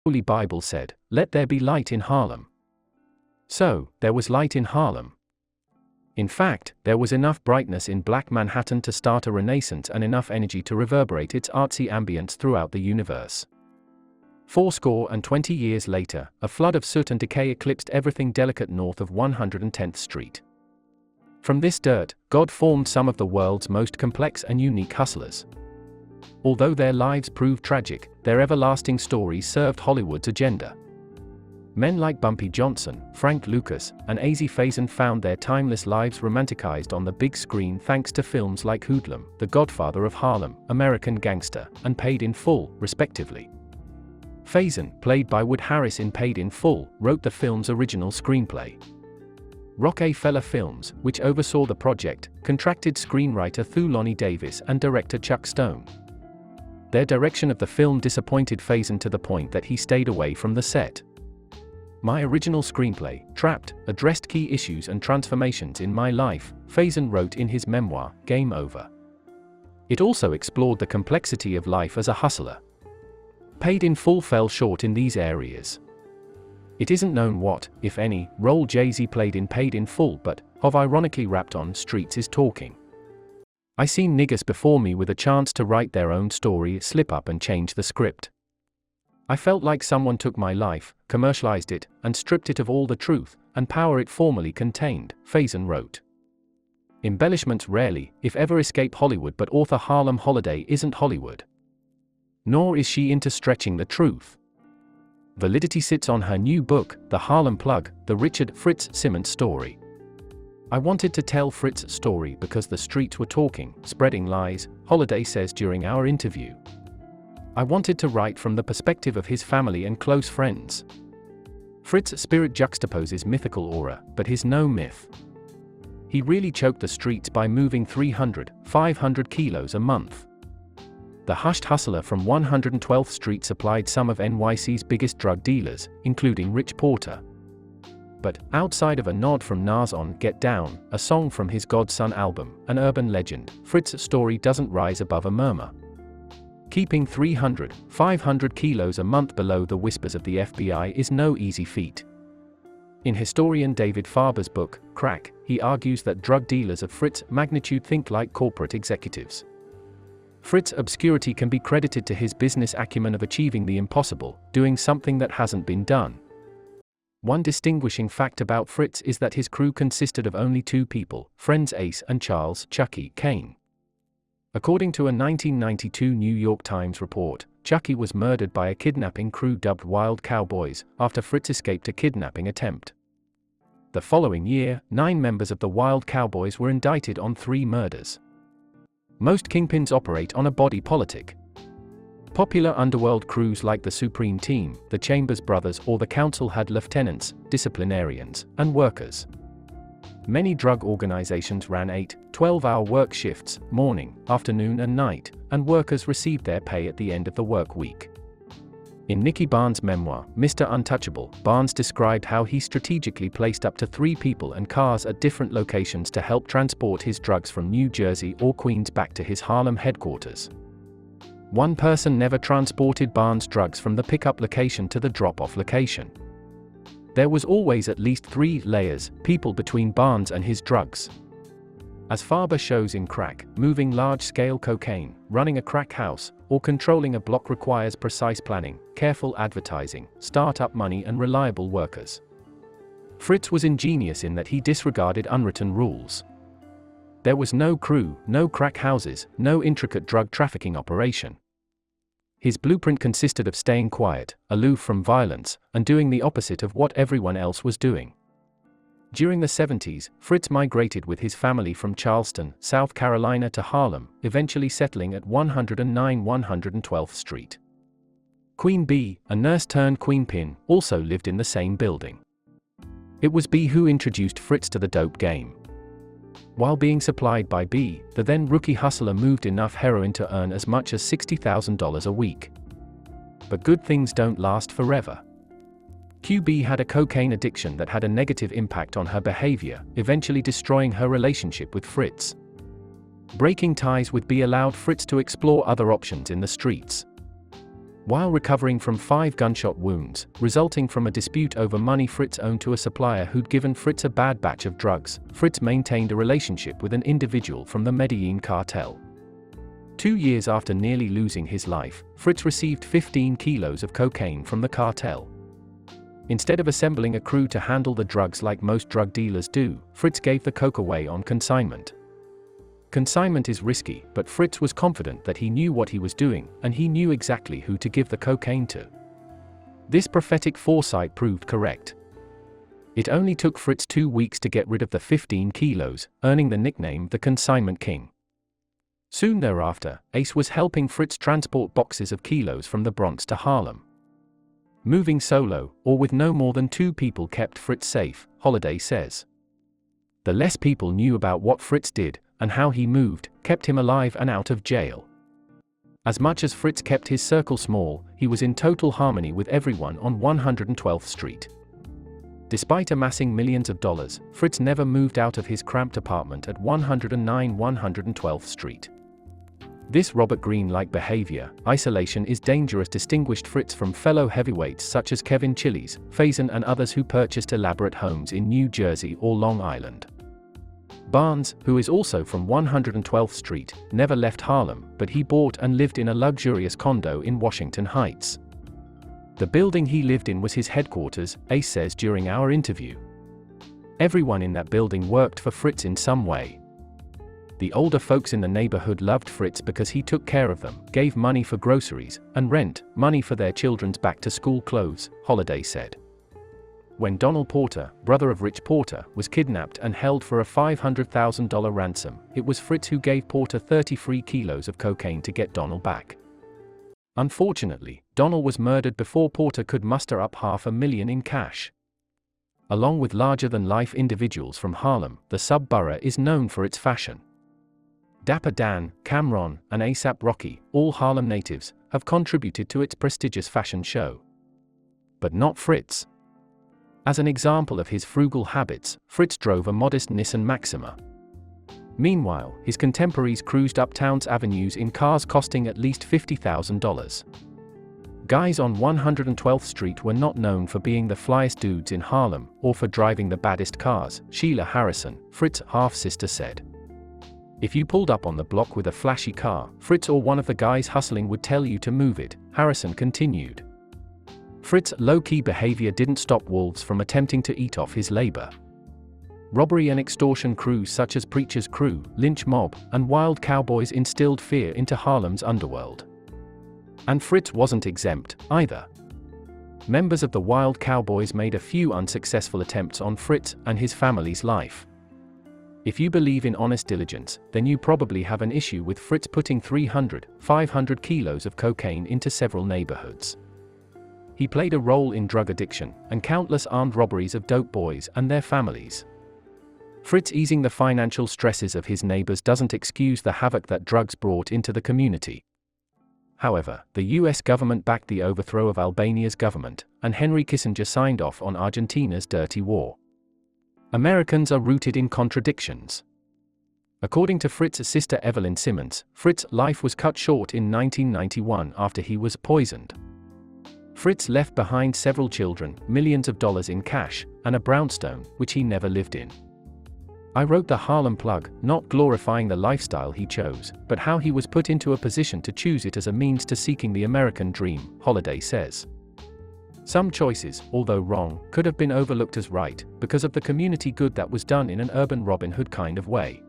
Holy Bible said, "Let there be light in Harlem." So, there was light in Harlem. In fact, there was enough brightness in Black Manhattan to start a renaissance and enough energy to reverberate its artsy ambience throughout the universe. Fourscore and 20 years later, a flood of soot and decay eclipsed everything delicate north of 110th Street. From this dirt, God formed some of the world's most complex and unique hustlers. Although their lives proved tragic, their everlasting stories served Hollywood's agenda. Men like Bumpy Johnson, Frank Lucas, and Azie Faison found their timeless lives romanticized on the big screen thanks to films like Hoodlum, The Godfather of Harlem, American Gangster, and Paid in Full, respectively. Faison, played by Wood Harris in Paid in Full, wrote the film's original screenplay. Roc-A-Fella Films, which oversaw the project, contracted screenwriter Thulani Davis and director Chuck Stone. Their direction of the film disappointed Faison to the point that he stayed away from the set. My original screenplay, Trapped, addressed key issues and transformations in my life, Faison wrote in his memoir, Game Over. It also explored the complexity of life as a hustler. Paid in Full fell short in these areas. It isn't known what, if any, role Jay-Z played in Paid in Full, but Hov ironically rapped on Streets is Talking. I seen niggas before me with a chance to write their own story slip up and change the script. I felt like someone took my life, commercialized it, and stripped it of all the truth and power it formerly contained, Faison wrote. Embellishments rarely, if ever, escape Hollywood, but author Harlem Holiday isn't Hollywood. Nor is she into stretching the truth. Validity sits on her new book, The Harlem Plug, the Richard Fritz Simmons story. I wanted to tell Fritz's story because the streets were talking, spreading lies, Holiday says during our interview. I wanted to write from the perspective of his family and close friends. Fritz's spirit juxtaposes mythical aura, but he's no myth. He really choked the streets by moving 300, 500 kilos a month. The hushed hustler from 112th Street supplied some of NYC's biggest drug dealers, including Rich Porter. But, outside of a nod from Nas on Get Down, a song from his Godson album, an urban legend, Fritz's story doesn't rise above a murmur. Keeping 300, 500 kilos a month below the whispers of the FBI is no easy feat. In historian David Farber's book, Crack, he argues that drug dealers of Fritz's magnitude think like corporate executives. Fritz's obscurity can be credited to his business acumen of achieving the impossible, doing something that hasn't been done. One distinguishing fact about Fritz is that his crew consisted of only two people, friends Ace and Charles "Chucky" Kane. According to a 1992 New York Times report, Chucky was murdered by a kidnapping crew dubbed Wild Cowboys, after Fritz escaped a kidnapping attempt. The following year, 9 members of the Wild Cowboys were indicted on 3 murders. Most kingpins operate on a body politic. Popular underworld crews like the Supreme Team, the Chambers Brothers, or the Council had lieutenants, disciplinarians, and workers. Many drug organizations ran 8, 12-hour work shifts, morning, afternoon and night, and workers received their pay at the end of the work week. In Nicky Barnes' memoir, Mr. Untouchable, Barnes described how he strategically placed up to 3 people and cars at different locations to help transport his drugs from New Jersey or Queens back to his Harlem headquarters. One person never transported Barnes' drugs from the pickup location to the drop-off location. There was always at least 3 layers, people between Barnes and his drugs. As Farber shows in Crack, moving large-scale cocaine, running a crack house, or controlling a block requires precise planning, careful advertising, start-up money and reliable workers. Fritz was ingenious in that he disregarded unwritten rules. There was no crew, no crack houses, no intricate drug trafficking operation. His blueprint consisted of staying quiet, aloof from violence, and doing the opposite of what everyone else was doing. During the 70s, Fritz migrated with his family from Charleston, South Carolina to Harlem, eventually settling at 109 112th Street. Queen Bee, a nurse-turned-queen pin, also lived in the same building. It was Bee who introduced Fritz to the dope game. While being supplied by B, the then rookie hustler moved enough heroin to earn as much as $60,000 a week. But good things don't last forever. QB had a cocaine addiction that had a negative impact on her behavior, eventually destroying her relationship with Fritz. Breaking ties with B allowed Fritz to explore other options in the streets. While recovering from 5 gunshot wounds, resulting from a dispute over money Fritz owed to a supplier who'd given Fritz a bad batch of drugs, Fritz maintained a relationship with an individual from the Medellin cartel. 2 years after nearly losing his life, Fritz received 15 kilos of cocaine from the cartel. Instead of assembling a crew to handle the drugs like most drug dealers do, Fritz gave the coke away on consignment. Consignment is risky, but Fritz was confident that he knew what he was doing, and he knew exactly who to give the cocaine to. This prophetic foresight proved correct. It only took Fritz 2 weeks to get rid of the 15 kilos, earning the nickname the Consignment King. Soon thereafter, Ace was helping Fritz transport boxes of kilos from the Bronx to Harlem. Moving solo, or with no more than 2 people kept Fritz safe, Holiday says. The less people knew about what Fritz did, and how he moved, kept him alive and out of jail. As much as Fritz kept his circle small, he was in total harmony with everyone on 112th Street. Despite amassing millions of dollars, Fritz never moved out of his cramped apartment at 109 112th Street. This Robert Greene-like behavior, isolation is dangerous, distinguished Fritz from fellow heavyweights such as Kevin Chili's, Faison and others who purchased elaborate homes in New Jersey or Long Island. Barnes, who is also from 112th Street, never left Harlem, but he bought and lived in a luxurious condo in Washington Heights. The building he lived in was his headquarters, Ace says during our interview. Everyone in that building worked for Fritz in some way. The older folks in the neighborhood loved Fritz because he took care of them, gave money for groceries and rent, money for their children's back-to-school clothes, Holiday said. When Donald Porter, brother of Rich Porter, was kidnapped and held for a $500,000 ransom, it was Fritz who gave Porter 33 kilos of cocaine to get Donald back. Unfortunately, Donald was murdered before Porter could muster up $500,000 in cash. Along with larger-than-life individuals from Harlem, the sub-borough is known for its fashion. Dapper Dan, Cam'ron, and A$AP Rocky, all Harlem natives, have contributed to its prestigious fashion show. But not Fritz. As an example of his frugal habits, Fritz drove a modest Nissan Maxima. Meanwhile, his contemporaries cruised uptown's avenues in cars costing at least $50,000. Guys on 112th Street were not known for being the flyest dudes in Harlem, or for driving the baddest cars, Sheila Harrison, Fritz's half-sister said. If you pulled up on the block with a flashy car, Fritz or one of the guys hustling would tell you to move it, Harrison continued. Fritz's low-key behavior didn't stop wolves from attempting to eat off his labor. Robbery and extortion crews such as Preacher's Crew, Lynch Mob, and Wild Cowboys instilled fear into Harlem's underworld. And Fritz wasn't exempt, either. Members of the Wild Cowboys made a few unsuccessful attempts on Fritz and his family's life. If you believe in honest diligence, then you probably have an issue with Fritz putting 500 kilos of cocaine into several neighborhoods. He played a role in drug addiction and countless armed robberies of dope boys and their families. Fritz easing the financial stresses of his neighbors doesn't excuse the havoc that drugs brought into the community. However, the US government backed the overthrow of Albania's government, and Henry Kissinger signed off on Argentina's dirty war. Americans are rooted in contradictions. According to Fritz's sister Evelyn Simmons, Fritz's life was cut short in 1991 after he was poisoned. Fritz left behind several children, millions of dollars in cash, and a brownstone, which he never lived in. I wrote the Harlem Plug, not glorifying the lifestyle he chose, but how he was put into a position to choose it as a means to seeking the American dream, Holiday says. Some choices, although wrong, could have been overlooked as right, because of the community good that was done in an urban Robin Hood kind of way.